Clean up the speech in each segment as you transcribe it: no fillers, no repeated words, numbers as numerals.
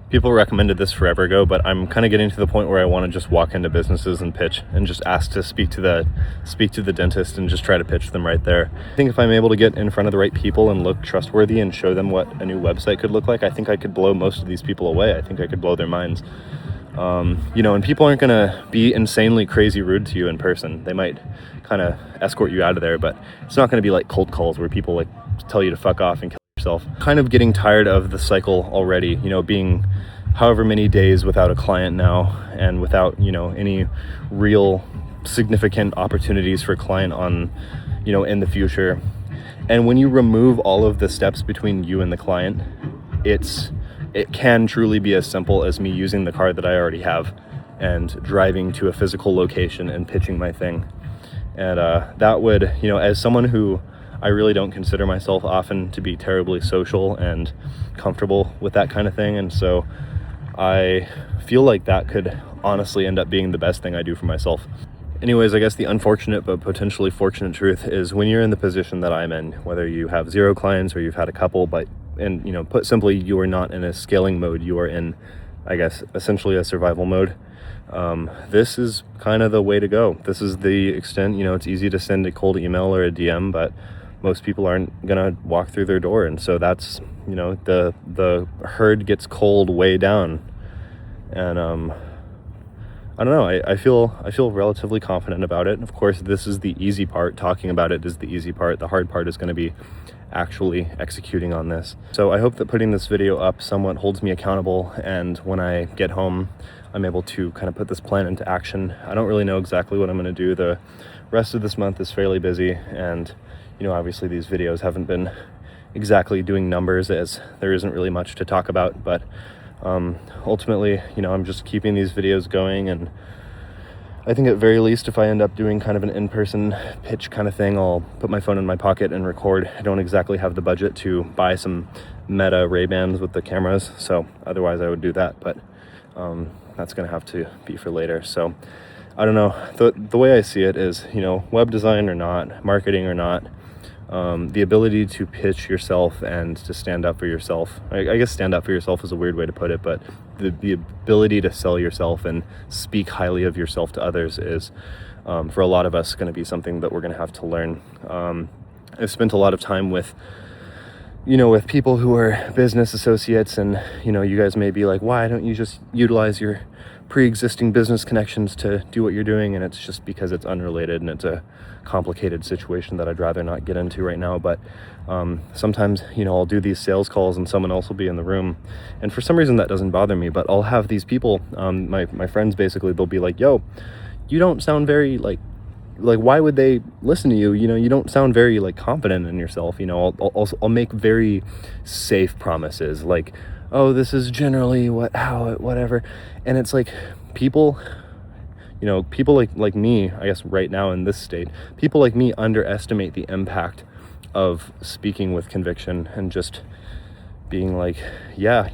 People recommended this forever ago, but I'm kind of getting to the point where I want to just walk into businesses and pitch and just ask to speak to the dentist and just try to pitch them right there. I think if I'm able to get in front of the right people and look trustworthy and show them what a new website could look like, I think I could blow most of these people away. I think I could blow their minds. And people aren't going to be insanely crazy rude to you in person. They might kind of escort you out of there, but it's not going to be like cold calls where people like tell you to fuck off and kill yourself. Kind of getting tired of the cycle already, being however many days without a client now and without, any real significant opportunities for a client on, in the future. And when you remove all of the steps between you and the client, it can truly be as simple as me using the car that I already have and driving to a physical location and pitching my thing. And that would, as someone who I really don't consider myself often to be terribly social and comfortable with that kind of thing. And so I feel like that could honestly end up being the best thing I do for myself. Anyways, I guess the unfortunate but potentially fortunate truth is when you're in the position that I'm in, whether you have 0 clients or you've had a couple, put simply, you are not in a scaling mode. You are in, I guess, essentially a survival mode. This is kind of the way to go. This is the extent, it's easy to send a cold email or a DM, but most people aren't gonna walk through their door. And so that's, the herd gets cold way down. And, I don't know, I feel relatively confident about it. Of course, this is the easy part. Talking about it is the easy part. The hard part is going to be actually executing on this. So I hope that putting this video up somewhat holds me accountable, and when I get home, I'm able to kind of put this plan into action. I don't really know exactly what I'm going to do. The rest of this month is fairly busy, and obviously these videos haven't been exactly doing numbers, as there isn't really much to talk about, but ultimately, I'm just keeping these videos going, and I think at very least, if I end up doing kind of an in-person pitch kind of thing, I'll put my phone in my pocket and record. I don't exactly have the budget to buy some Meta Ray-Bans with the cameras, so otherwise I would do that, but that's gonna have to be for later. So I don't know, the way I see it is, web design or not, marketing or not, the ability to pitch yourself and to stand up for yourself. I guess stand up for yourself is a weird way to put it, but the ability to sell yourself and speak highly of yourself to others is, for a lot of us, going to be something that we're going to have to learn. I've spent a lot of time with people who are business associates, and, you guys may be like, why don't you just utilize your pre-existing business connections to do what you're doing? And it's just because it's unrelated and it's a complicated situation that I'd rather not get into right now. But sometimes, I'll do these sales calls and someone else will be in the room, and for some reason that doesn't bother me, but I'll have these people, my friends basically, they'll be like, yo, you don't sound very like why would they listen to you? You don't sound very confident in yourself. I'll make very safe promises like, oh, this is generally whatever. And it's like people like me, I guess right now in this state, people like me underestimate the impact of speaking with conviction and just being like, yeah,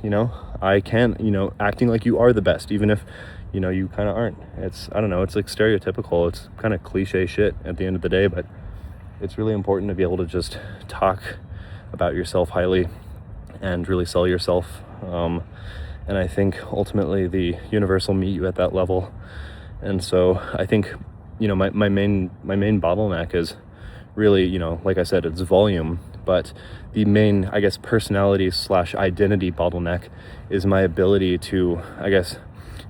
I can, acting like you are the best, even if, you kind of aren't. I don't know, it's like stereotypical. It's kind of cliche shit at the end of the day, but it's really important to be able to just talk about yourself highly and really sell yourself. And I think ultimately the universe will meet you at that level. And so I think, my main bottleneck is really, like I said, it's volume, but the main, I guess, personality / identity bottleneck is my ability to, I guess,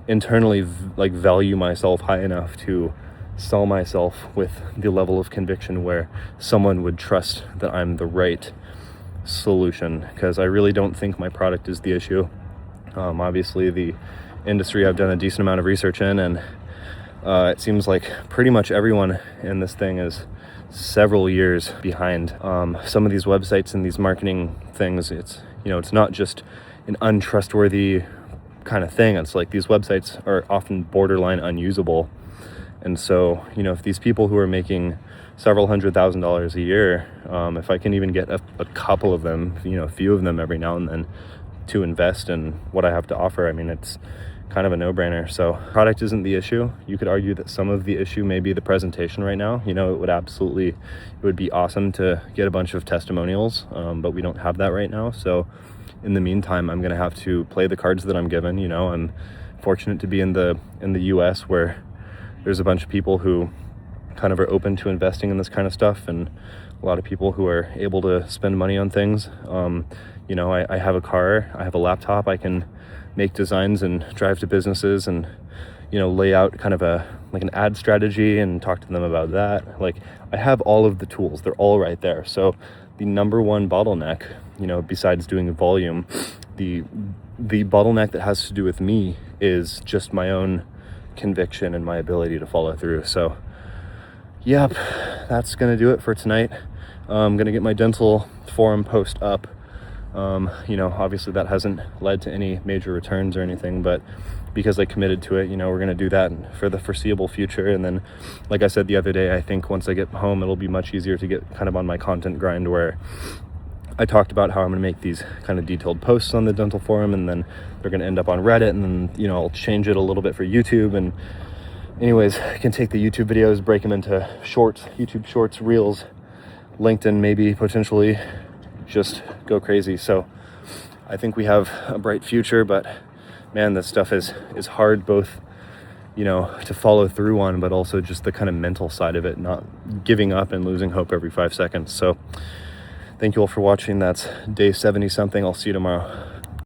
internally value myself high enough to sell myself with the level of conviction where someone would trust that I'm the right solution, because I really don't think my product is the issue. Obviously the industry I've done a decent amount of research in, and it seems like pretty much everyone in this thing is several years behind. Some of these websites and these marketing things, it's not just an untrustworthy kind of thing. It's like these websites are often borderline unusable. And so, if these people who are making several $100,000s a year, if I can even get a couple of them, a few of them every now and then to invest in what I have to offer, I mean, it's kind of a no-brainer. So product isn't the issue. You could argue that some of the issue may be the presentation right now. It would be awesome to get a bunch of testimonials, but we don't have that right now. So in the meantime, I'm going to have to play the cards that I'm given. You know, I'm fortunate to be in the US, where there's a bunch of people who kind of are open to investing in this kind of stuff, and a lot of people who are able to spend money on things. You know, I have a car, I have a laptop, I can make designs and drive to businesses and, you know, lay out kind of an ad strategy and talk to them about that. Like, I have all of the tools, they're all right there. So the number one bottleneck, you know, besides doing volume, the bottleneck that has to do with me is just my own conviction and my ability to follow through. So yep, that's gonna do it for tonight. I'm gonna get my dental forum post up. You know, obviously that hasn't led to any major returns or anything, but because I committed to it, you know, we're gonna do that for the foreseeable future. And then, like I said the other day, I think once I get home, it'll be much easier to get kind of on my content grind, where I talked about how I'm gonna make these kind of detailed posts on the dental forum, and then they're gonna end up on Reddit, and then, you know, I'll change it a little bit for YouTube. And anyways, I can take the YouTube videos, break them into shorts, YouTube shorts, reels, LinkedIn, maybe potentially just go crazy. So I think we have a bright future, but man, this stuff is hard, both, you know, to follow through on, but also just the kind of mental side of it, not giving up and losing hope every 5 seconds. So thank you all for watching. That's day 70 something. I'll see you tomorrow.